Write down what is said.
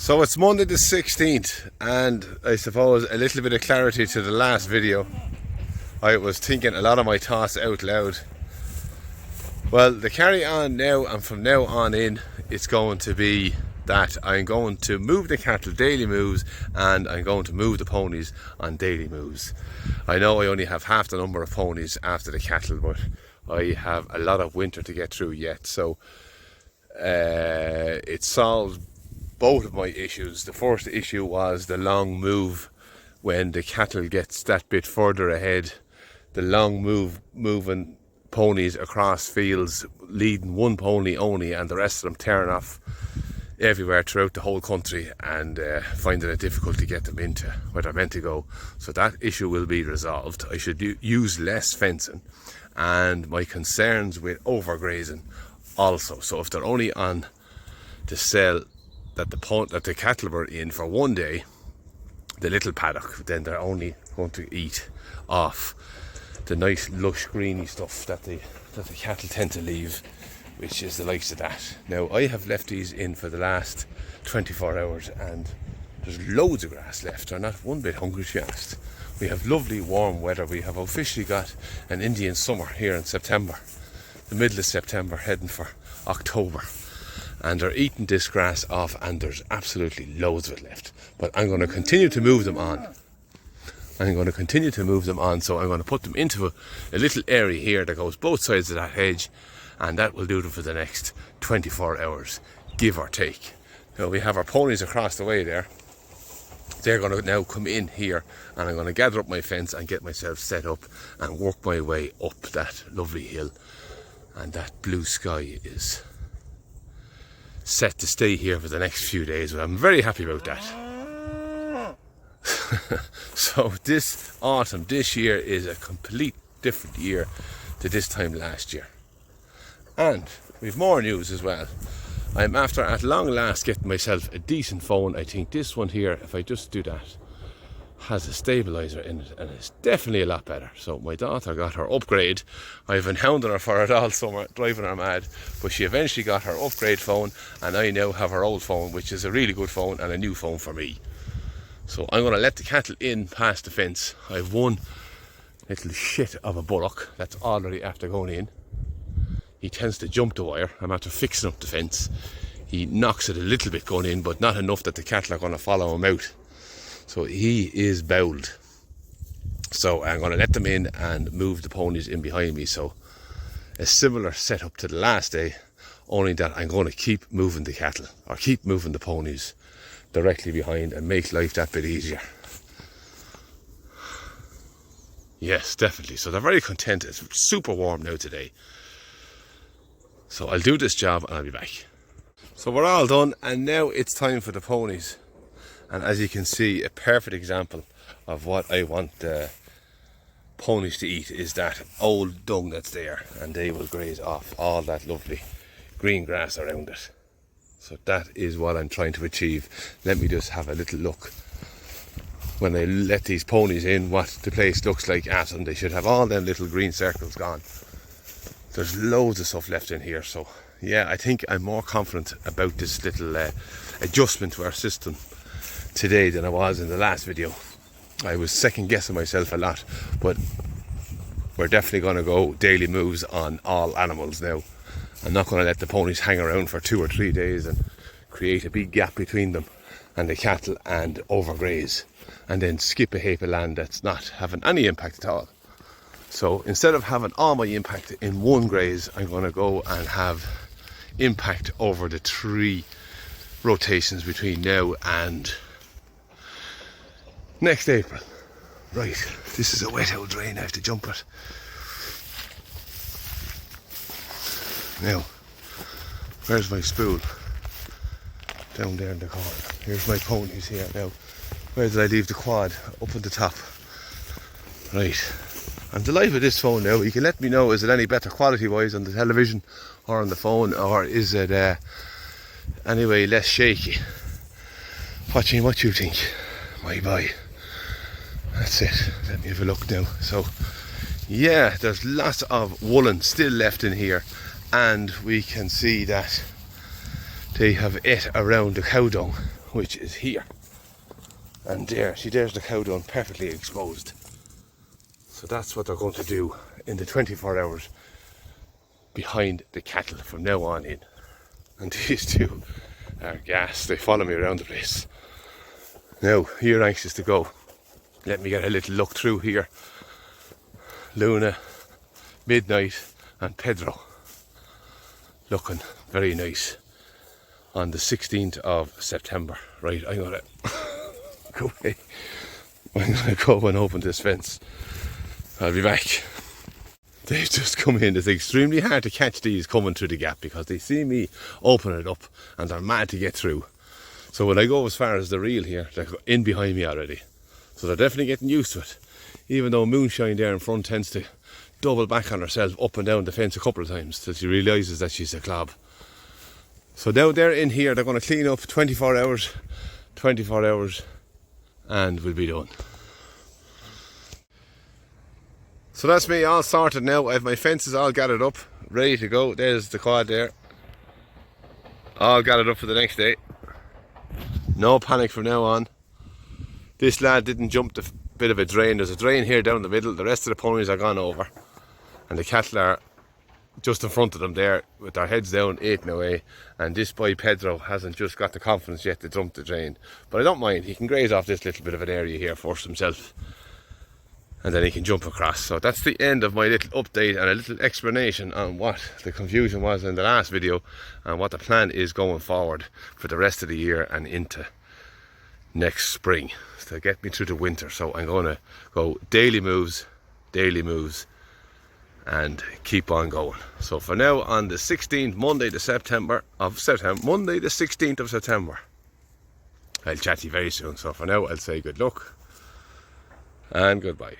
So it's Monday the 16th, and I suppose a little bit of clarity to the last video. I was thinking a lot of my thoughts out loud. Well, the carry on now, and from now on in, it's going to be that I'm going to move the cattle daily moves, and I'm going to move the ponies on daily moves. I know I only have half the number of ponies after the cattle, but I have a lot of winter to get through yet, so it solves both of my issues. The first issue was the long move when the cattle gets that bit further ahead. The long moving ponies across fields, leading one pony only, and the rest of them tearing off everywhere throughout the whole country, and finding it difficult to get them into where they're meant to go. So that issue will be resolved. I should use less fencing, and my concerns with overgrazing also. So if they're only on to sell that the cattle were in for one day, the little paddock, then they're only going to eat off the nice lush greeny stuff that the cattle tend to leave, which is the likes of that. Now, I have left these in for the last 24 hours and there's loads of grass left. They're not one bit hungry, to be honest. We have lovely warm weather. We have officially got an Indian summer here in September, the middle of September, heading for October. And they're eating this grass off, and there's absolutely loads of it left. But I'm going to continue to move them on. So I'm going to put them into a little area here that goes both sides of that hedge, and that will do them for the next 24 hours, give or take. Now, we have our ponies across the way there. They're going to now come in here, and I'm going to gather up my fence and get myself set up and work my way up that lovely hill. And that blue sky is set to stay here for the next few days, but I'm very happy about that. So this autumn, this year, is a complete different year to this time last year. And we've more news as well. I'm after, at long last, getting myself a decent phone. I think this one here, if I just do that, has a stabilizer in it, and it's definitely a lot better. So my daughter got her upgrade. I've been hounding her for it all summer, driving her mad, but she eventually got her upgrade phone, and I now have her old phone, which is a really good phone and a new phone for me. So I'm going to let the cattle in past the fence. I've one little shit of a bullock that's already after going in. He tends to jump the wire. I'm after fixing up the fence. He knocks it a little bit going in, but not enough that the cattle are going to follow him out. So he is bowled. So I'm going to let them in and move the ponies in behind me. So a similar setup to the last day, only that I'm going to keep moving the cattle, or keep moving the ponies directly behind, and make life that bit easier. Yes, definitely. So they're very content. It's super warm now today. So I'll do this job and I'll be back. So we're all done, and now it's time for the ponies. And as you can see, a perfect example of what I want the ponies to eat is that old dung that's there, and they will graze off all that lovely green grass around it. So that is what I'm trying to achieve. Let me just have a little look. When I let these ponies in, what the place looks like at them, they should have all them little green circles gone. There's loads of stuff left in here. So yeah, I think I'm more confident about this little adjustment to our system today than I was in the last video. I was second guessing myself a lot, but we're definitely going to go daily moves on all animals now. I'm not going to let the ponies hang around for 2 or 3 days and create a big gap between them and the cattle and overgraze, and then skip a heap of land that's not having any impact at all. So instead of having all my impact in one graze, I'm going to go and have impact over the 3 rotations between now and next April. Right, this is a wet old drain, I have to jump it. Now, where's my spool? Down there in the corner. Here's my ponies here now. Where did I leave the quad? Up at the top. Right. I'm delighted with this phone now. You can let me know, is it any better quality wise on the television or on the phone, or is it anyway less shaky? What you think? My boy. That's it. Let me have a look now. So yeah, there's lots of woolen still left in here, and we can see that they have ate around the cow dung, which is here. And there's the cow down perfectly exposed. So that's what they're going to do in the 24 hours behind the cattle from now on in. And these two are gas. They follow me around the place. Now, you're anxious to go. Let me get a little look through here. Luna, Midnight and Pedro. Looking very nice on the 16th of September. Right, I'm gonna go away. I'm gonna go and open this fence. I'll be back. They've just come in. It's extremely hard to catch these coming through the gap because they see me open it up and they're mad to get through. So when I go as far as the reel here, they're in behind me already. So they're definitely getting used to it. Even though Moonshine there in front tends to double back on herself up and down the fence a couple of times till she realises that she's a clob. So now they're in here, they're going to clean up 24 hours, and we'll be done. So that's me all sorted now. I have my fences all gathered up, ready to go. There's the quad there. All gathered up for the next day. No panic from now on. This lad didn't jump the bit of a drain. There's a drain here down the middle. The rest of the ponies are gone over. And the cattle are just in front of them there with their heads down, eating away. And this boy Pedro hasn't just got the confidence yet to jump the drain. But I don't mind. He can graze off this little bit of an area here first himself. And then he can jump across. So that's the end of my little update and a little explanation on what the confusion was in the last video and what the plan is going forward for the rest of the year and into next spring to get me through the winter. So I'm going to go daily moves and keep on going. So for now, on the 16th, Monday the 16th of September, I'll chat to you very soon. So for now, I'll say good luck and goodbye.